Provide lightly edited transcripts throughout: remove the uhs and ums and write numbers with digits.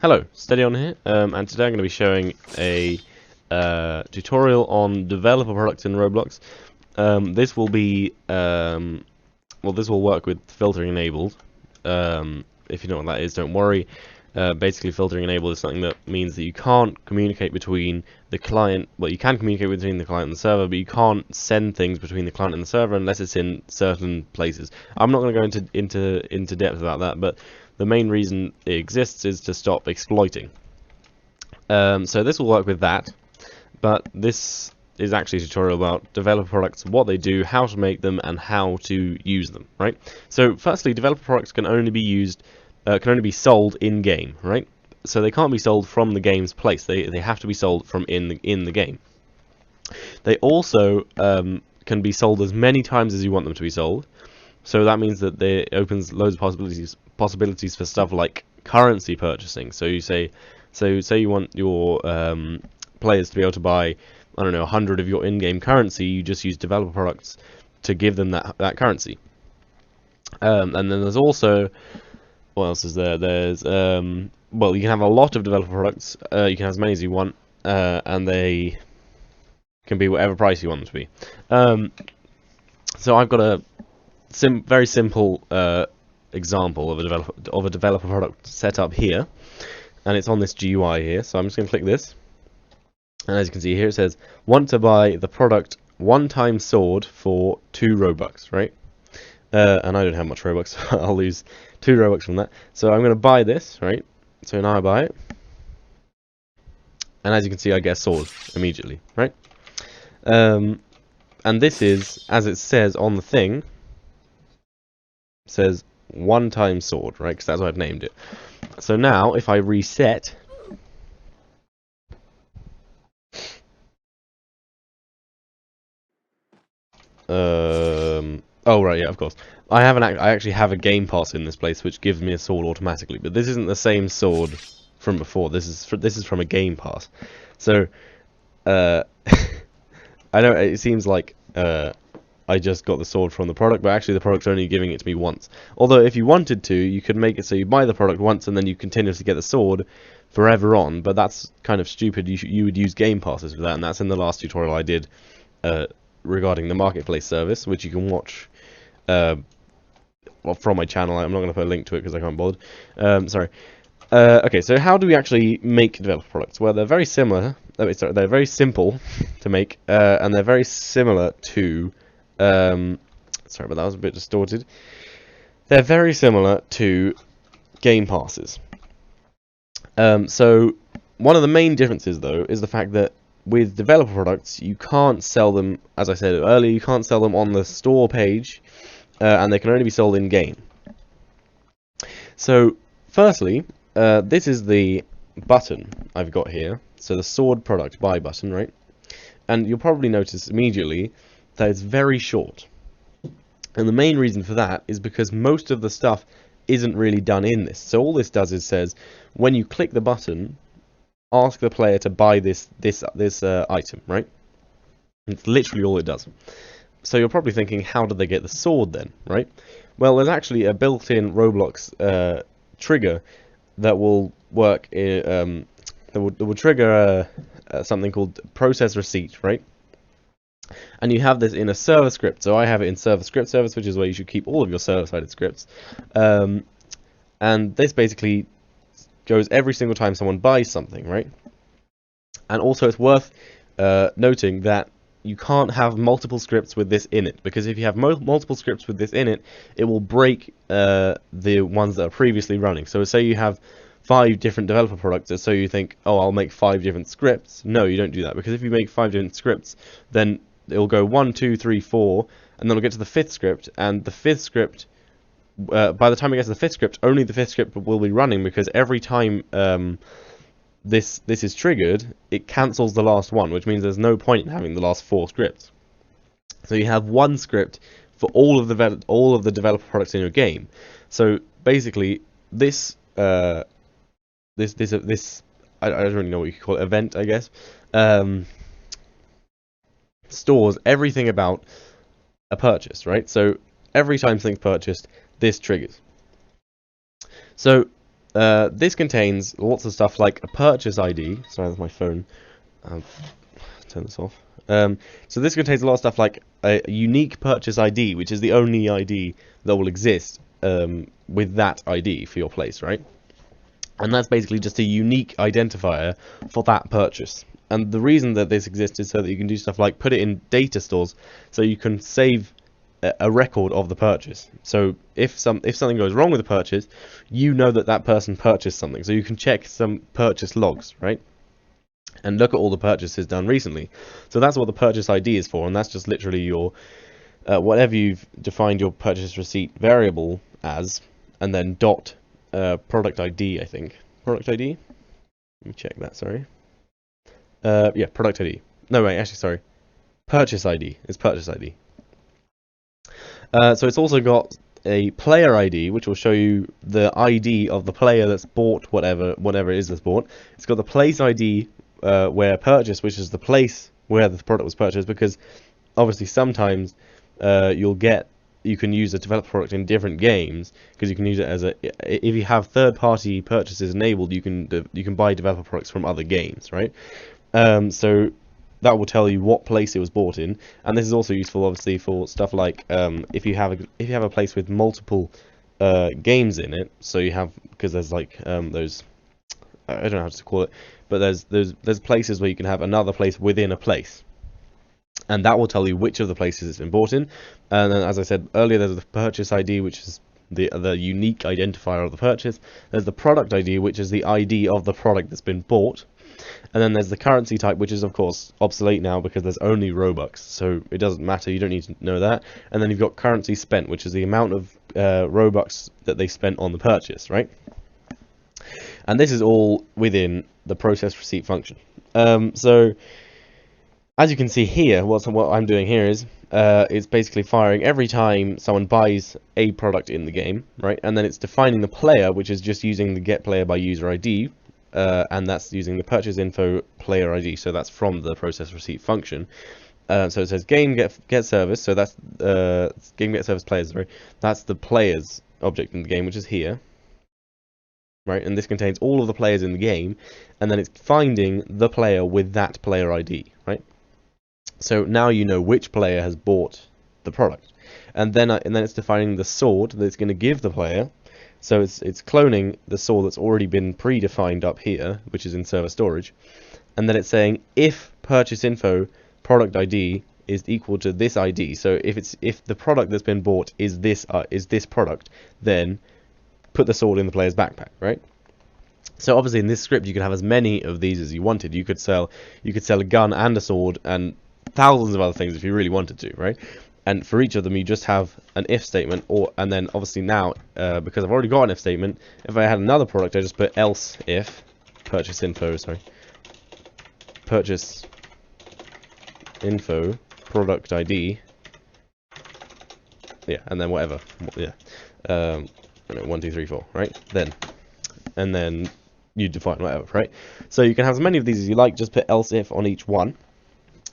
Hello, Steady on here, and today I'm going to be showing a tutorial on developer products in Roblox. This will be, this will work with filtering enabled. If you know what that is, don't worry. Basically, filtering enabled is something that means that you can't communicate between the client. Well, you can communicate between the client and the server, but you can't send things between the client and the server unless it's in certain places. I'm not going to go into depth about that, but the main reason it exists is to stop exploiting. So this will work with that, but this is actually a tutorial about developer products, what they do, how to make them, and how to use them, right? So firstly, developer products can only be sold in game, right? So they can't be sold from the game's place. They have to be sold from in the game. They also can be sold as many times as you want them to be sold. So that means that it opens loads of possibilities for stuff like currency purchasing. So say you want your players to be able to buy, I don't know, 100 of your in-game currency. You just use developer products to give them that currency. And then there's also, what else is there? There's well, you can have a lot of developer products. You can have as many as you want, and they can be whatever price you want them to be. So I've got a very simple example of a developer product set up here, and it's on this GUI here. So I'm just going to click this, and as you can see here, it says want to buy the product one-time sword for 2 Robux, right? And I don't have much Robux, so I'll lose 2 Robux from that. So I'm going to buy this, right? So now I buy it, and as you can see, I get a sword immediately, right? And this is, as it says on the thing, says one-time sword, right? Because that's what I've named it. So now, if I reset, oh right, yeah, of course. I actually have a game pass in this place, which gives me a sword automatically. But this isn't the same sword from before. This is from a game pass. So, I know it seems like I just got the sword from the product, but actually the product's only giving it to me once. Although if you wanted to, you could make it so you buy the product once and then you continuously get the sword forever on, but that's kind of stupid. You would use game passes for that, and that's in the last tutorial I did regarding the marketplace service, which you can watch well, from my channel. I'm not going to put a link to it because I can't bother. Sorry. Okay, so how do we actually make developer products? Well, they're very similar. They're very simple to make, and they're very similar to. Sorry, but that was a bit distorted. They're very similar to game passes. So one of the main differences, though, is the fact that with developer products, you can't sell them, as I said earlier, you can't sell them on the store page, and they can only be sold in game. So, firstly, this is the button I've got here. So the sword product buy button, right? And you'll probably notice immediately that it's very short. And the main reason for that is because most of the stuff isn't really done in this. So all this does is says, when you click the button, ask the player to buy this item, right? It's literally all it does. So you're probably thinking, how did they get the sword then, right? Well, there's actually a built-in Roblox trigger that will work. That will trigger something called process receipt, right? And you have this in a server script. So I have it in server script service, which is where you should keep all of your server-sided scripts. And this basically goes every single time someone buys something, right? And also it's worth noting that you can't have multiple scripts with this in it, because if you have multiple scripts with this in it, it will break the ones that are previously running. So say you have 5 different developer products, so you think, oh, I'll make 5 different scripts. No, you don't do that, because if you make 5 different scripts, then it'll go 1, 2, 3, 4, and then it'll get to the 5th script, and the 5th script, by the time it gets to the 5th script, only the 5th script will be running, because every time this is triggered, it cancels the last one, which means there's no point in having the last 4 scripts. So you have one script for all of the developer products in your game. So basically, this I don't really know what you could call it, event, I guess, stores everything about a purchase, right? So every time something's purchased, this triggers. So This contains lots of stuff like a purchase ID. Sorry, that's my phone. I'll turn this off. So this contains a lot of stuff like a unique purchase ID, which is the only ID that will exist with that ID for your place, right? And that's basically just a unique identifier for that purchase. And the reason that this exists is so that you can do stuff like put it in data stores, so you can save a record of the purchase. So if something goes wrong with the purchase, you know that that person purchased something. So you can check some purchase logs, right? And look at all the purchases done recently. So that's what the purchase ID is for, and that's just literally your whatever you've defined your purchase receipt variable as, and then dot product ID, I think. Product ID? Let me check that, sorry. Yeah, product ID. No, wait, actually, sorry. Purchase ID. It's purchase ID. So it's also got a player ID, which will show you the ID of the player that's bought whatever it is that's bought. It's got the place ID where purchased, which is the place where the product was purchased, because obviously sometimes you can use a developed product in different games, because you can use it as if you have third-party purchases enabled, you can buy developer products from other games, right? So that will tell you what place it was bought in, and this is also useful obviously for stuff like if you have a place with multiple games in it. So you have, because there's like those, I don't know how to call it, but there's places where you can have another place within a place, and that will tell you which of the places it's been bought in. And then, as I said earlier, there's the purchase ID, which is the unique identifier of the purchase. There's the product ID, which is the ID of the product that's been bought. And then there's the currency type, which is of course obsolete now because there's only Robux, so it doesn't matter, you don't need to know that. And then you've got currency spent, which is the amount of Robux that they spent on the purchase, right? And this is all within the process receipt function. So as you can see here, what I'm doing here is it's basically firing every time someone buys a product in the game, right? And then it's defining the player, which is just using the get player by user ID. And that's using the purchase info player ID, so that's from the process receipt function. So it says game get service, so that's game get service players. Sorry, that's the players object in the game, which is here, right? And this contains all of the players in the game, and then it's finding the player with that player ID, right? So now you know which player has bought the product, and then it's defining the sword that it's going to give the player. So it's cloning the sword that's already been predefined up here, which is in server storage, and then it's saying if purchase info product ID is equal to this ID. So if the product that's been bought is this product, then put the sword in the player's backpack, right? So obviously in this script you could have as many of these as you wanted. You could sell a gun and a sword and thousands of other things if you really wanted to, right? And for each of them, you just have an if statement, and then obviously now, because I've already got an if statement, if I had another product, I just put else if purchase info product ID, yeah, and then whatever, yeah, 1 2 3 4, right? And then you define whatever, right? So you can have as many of these as you like. Just put else if on each one,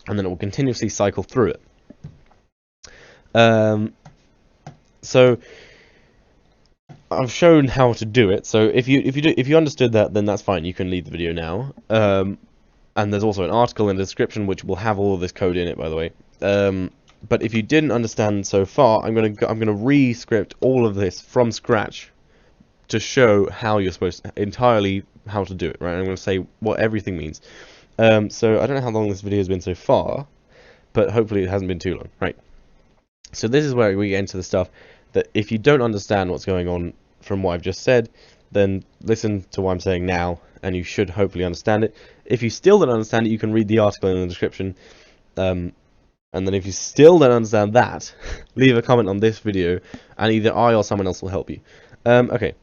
and then it will continuously cycle through it. So I've shown how to do it. So if you understood that, then that's fine. You can leave the video now. And there's also an article in the description which will have all of this code in it, by the way. But if you didn't understand so far, I'm gonna re-script all of this from scratch to show how you're supposed to entirely how to do it. Right? I'm gonna say what everything means. So I don't know how long this video has been so far, but hopefully it hasn't been too long. Right. So this is where we get into the stuff that if you don't understand what's going on from what I've just said, then listen to what I'm saying now, and you should hopefully understand it. If you still don't understand it, you can read the article in the description. And then if you still don't understand that, leave a comment on this video, and either I or someone else will help you. Okay.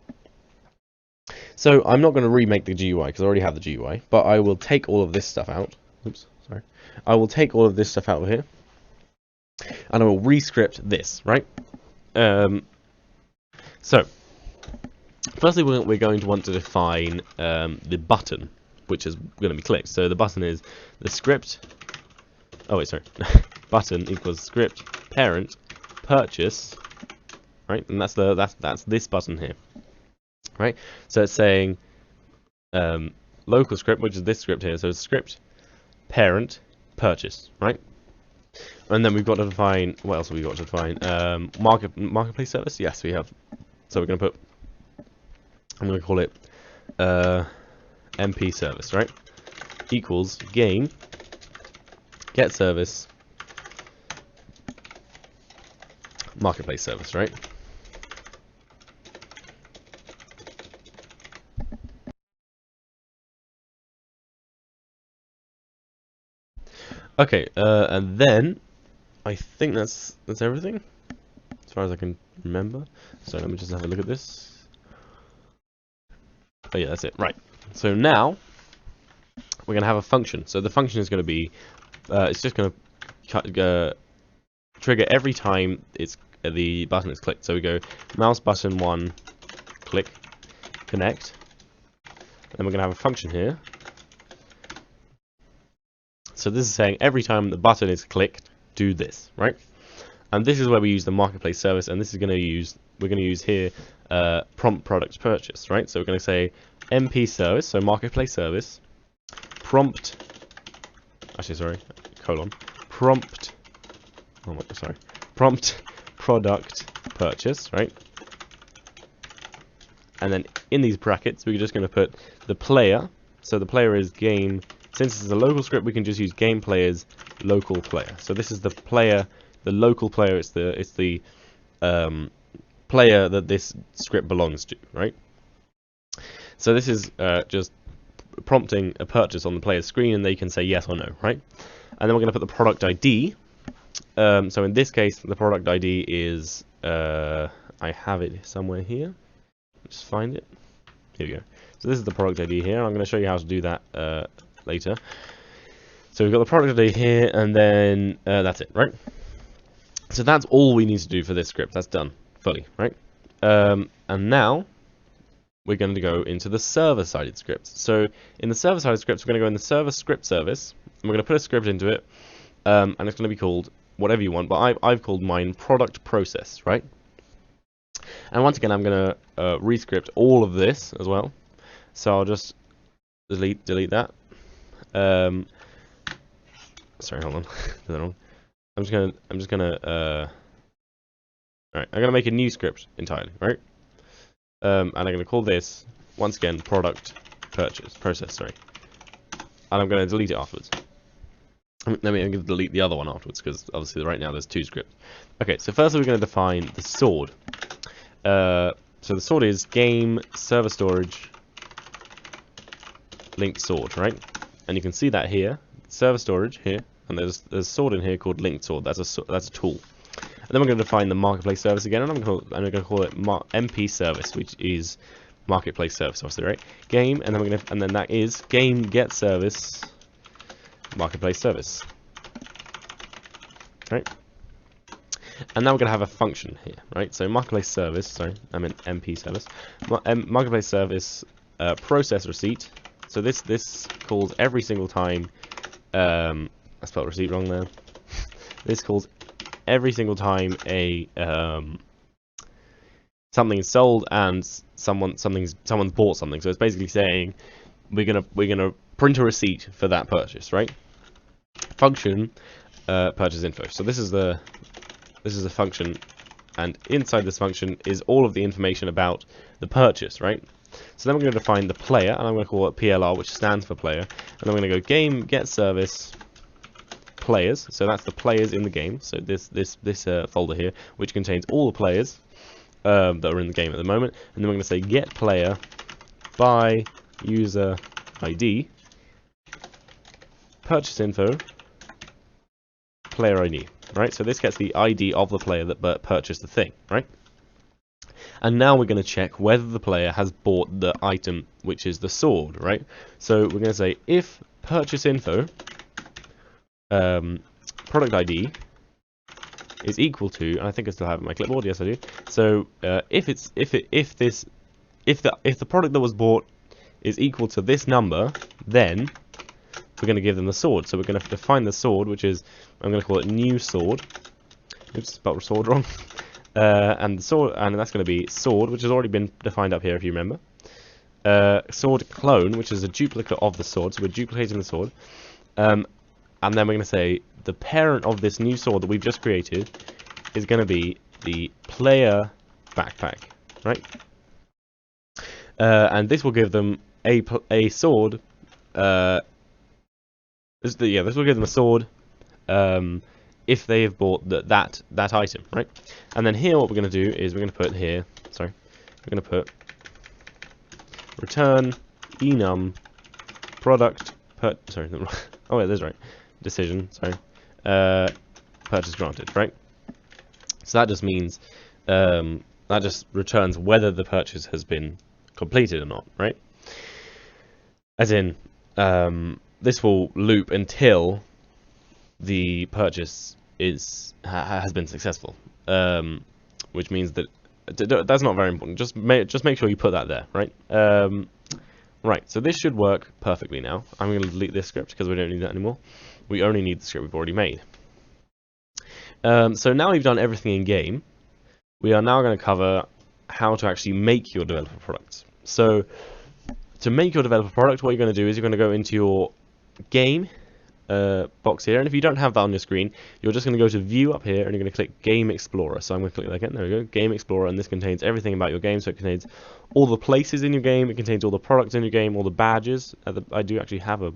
So I'm not going to remake the GUI, because I already have the GUI, but I will take all of this stuff out. Oops, sorry. I will take all of this stuff out of here, and I will rescript this, right? So, firstly, we're going to want to define the button, which is going to be clicked. So the button is the script. Oh wait, sorry. Button equals script parent purchase, right? And that's this button here. right? So it's saying local script, which is this script here. So script parent purchase, right? And then we've got to define, what else have we got to define? Marketplace service? Yes, we have. So we're going to put, I'm going to call it MP service, right? Equals game get service marketplace service, right? Okay, and then I think that's everything as far as I can remember. So let me just have a look at this. Oh yeah, that's it. Right. So now we're gonna have a function. So the function is gonna be, it's just gonna trigger every time it's the button is clicked. So we go mouse button 1, click, connect. And then we're gonna have a function here. So this is saying every time the button is clicked, do this, right? And this is where we use the marketplace service, and this is we're gonna use here prompt product purchase, right? So we're gonna say MP service, so marketplace service, prompt product purchase, right? And then in these brackets, we're just gonna put the player. So the player is game. Since this is a local script, we can just use game player's local player. So this is the player, the local player. It's the player that this script belongs to, right? So this is just prompting a purchase on the player's screen, and they can say yes or no, right? And then we're going to put the product ID. So in this case, the product ID is I have it somewhere here. Just find it. Here we go. So this is the product ID here. I'm going to show you how to do that later. So we've got the product ID here, and then that's it, right? So that's all we need to do for this script. That's done fully, right? And now we're going to go into the server-sided scripts. So in the server-sided scripts, we're going to go in the server script service, and we're going to put a script into it, and it's going to be called whatever you want, but I've called mine product process, right? And once again, I'm going to rescript all of this as well. So I'll just delete that. Sorry, hold on. I'm just gonna alright, I'm gonna make a new script entirely, right? And I'm gonna call this once again product process, sorry. And I'm gonna delete it afterwards. I'm gonna delete the other one afterwards because obviously right now there's two scripts. Okay, so first we're gonna define the sword. So the sword is game server storage linked sword, right? And you can see that here, server storage here, and there's a sword in here called linked sword. That's a tool. And then we're going to define the marketplace service again, and I'm going to call it MP service, which is marketplace service, obviously, right? Game, and then that is game get service marketplace service, right? And now we're going to have a function here, right? So marketplace service, sorry, I meant MP service, marketplace service process receipt. So this calls every single time. I spelled receipt wrong there. This calls every single time a something is sold and someone's bought something. So it's basically saying we're gonna print a receipt for that purchase, right? Function purchase info. So this is the function, and inside this function is all of the information about the purchase, right? So then we're going to define the player, and I'm going to call it PLR, which stands for player. And then we're going to go game get service players. So that's the players in the game. So this folder here, which contains all the players that are in the game at the moment. And then we're going to say get player by user ID purchase info player ID. Right. So this gets the ID of the player that purchased the thing. Right. And now we're going to check whether the player has bought the item, which is the sword, right? So we're going to say if purchase info product ID is equal to, and I think I still have it in my clipboard. Yes, I do. So if the product that was bought is equal to this number, then we're going to give them the sword. So we're going to define the sword, which is, I'm going to call it new sword. Oops, spelled sword wrong. and the sword, and that's going to be sword, which has already been defined up here if you remember. Sword clone, which is a duplicate of the sword, so we're duplicating the sword. And then we're going to say the parent of this new sword that we've just created is going to be the player backpack, right? And this will give them a sword. This will give them a sword if they have bought that item, right? And then here, what we're going to do is we're going to put here. Sorry, we're going to put return enum product sorry. Oh wait, that's right. Decision. Sorry. Purchase granted, right? So that just means that just returns whether the purchase has been completed or not, right? As in, this will loop until the purchase has been successful, which means that that's not very important. Just make sure you put that there, right? Right. So this should work perfectly now. I'm going to delete this script because we don't need that anymore. We only need the script we've already made. So now we've done everything in game. We are now going to cover how to actually make your developer products. So to make your developer product, what you're going to do is you're going to go into your game box here, and if you don't have that on your screen, you're just going to go to view up here and you're going to click Game Explorer. So I'm going to click that again. There we go, Game Explorer, and this contains everything about your game. So it contains all the places in your game, it contains all the products in your game, all the badges. I don't actually have a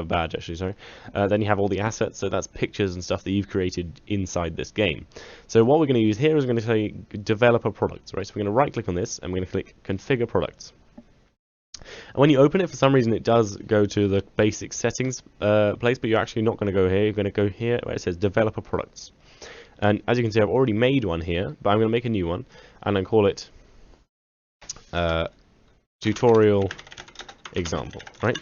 badge, actually, sorry. Then you have all the assets, so that's pictures and stuff that you've created inside this game. So what we're going to use here is we're going to say developer products, right? So we're going to right click on this and we're going to click configure products. And when you open it, for some reason it does go to the basic settings place, but you're actually not going to go here. You're going to go here where it says developer products. And as you can see, I've already made one here, but I'm going to make a new one and then call it tutorial example, right?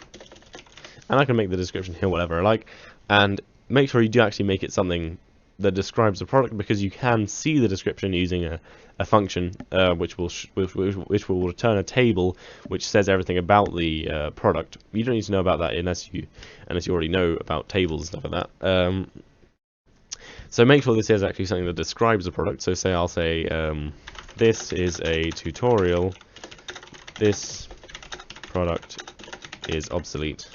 And I can make the description here whatever I like, and make sure you do actually make it something that describes the product, because you can see the description using a function which will return a table which says everything about the product. You don't need to know about that unless you already know about tables and stuff like that. So make sure this is actually something that describes the product. So I'll say this is a tutorial. This product is obsolete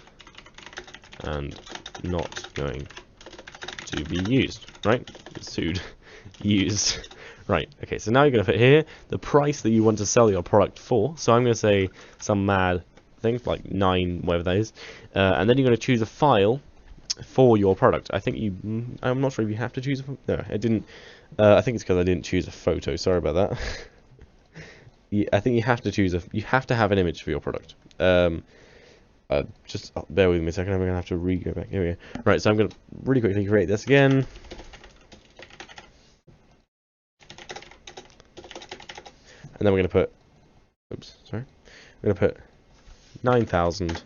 and not going to be used, right? Sued. Used. Right, okay, so now you're going to put here the price that you want to sell your product for. So I'm going to say some mad thing, like 9, whatever that is. And then you're going to choose a file for your product. I think I'm not sure if you have to choose no, I didn't. I think it's because I didn't choose a photo. Sorry about that. I think you have to you have to have an image for your product. Just bear with me a second. I'm going to have to go back. Here we go. Right, so I'm going to really quickly create this again. And then we're going to put, oops, sorry. We're going to put 9,000. And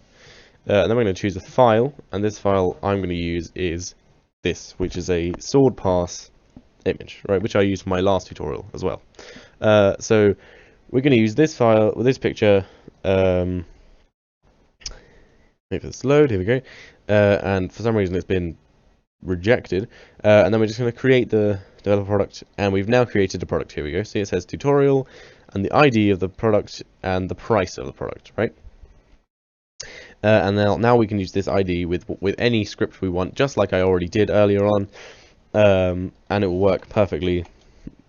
then we're going to choose a file. And this file I'm going to use is this, which is a sword pass image, right? Which I used for my last tutorial as well. So we're going to use this file with this picture. Wait for this to load. Here we go. And for some reason it's been rejected. And then we're just going to create the developer product, and we've now created a product. Here we go. See, it says tutorial and the ID of the product and the price of the product, right? And now we can use this ID with any script we want, just like I already did earlier on, and it will work perfectly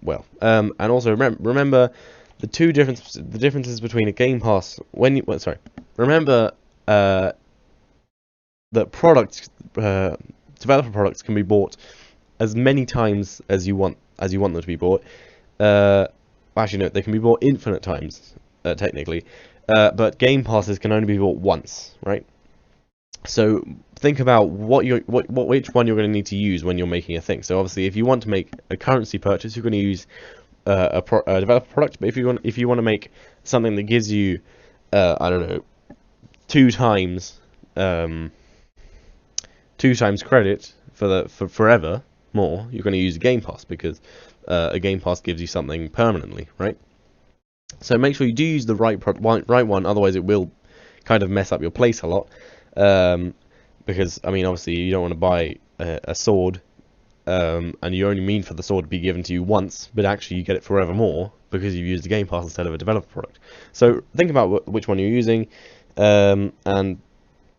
well. And also remember the differences between a Game Pass remember that developer products can be bought as many times as you want them to be bought. Actually, no, they can be bought infinite times, technically. But Game Passes can only be bought once, right? So think about which one you're going to need to use when you're making a thing. So obviously, if you want to make a currency purchase, you're going to use a developer product. But if you want to make something that gives you, I don't know, 2 times credit for forever more, you're going to use a Game Pass, because a Game Pass gives you something permanently, right? So make sure you do use the right one, otherwise it will kind of mess up your place a lot. Because I mean, obviously you don't want to buy a sword and you only mean for the sword to be given to you once, but actually you get it forevermore because you've used the Game Pass instead of a developer product. So think about which one you're using, and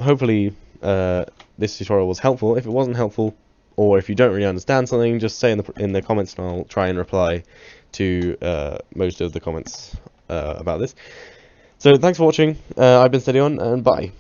hopefully this tutorial was helpful. If it wasn't helpful, or if you don't really understand something, just say in the comments, and I'll try and reply to most of the comments about this. So thanks for watching. I've been Steady On, and bye.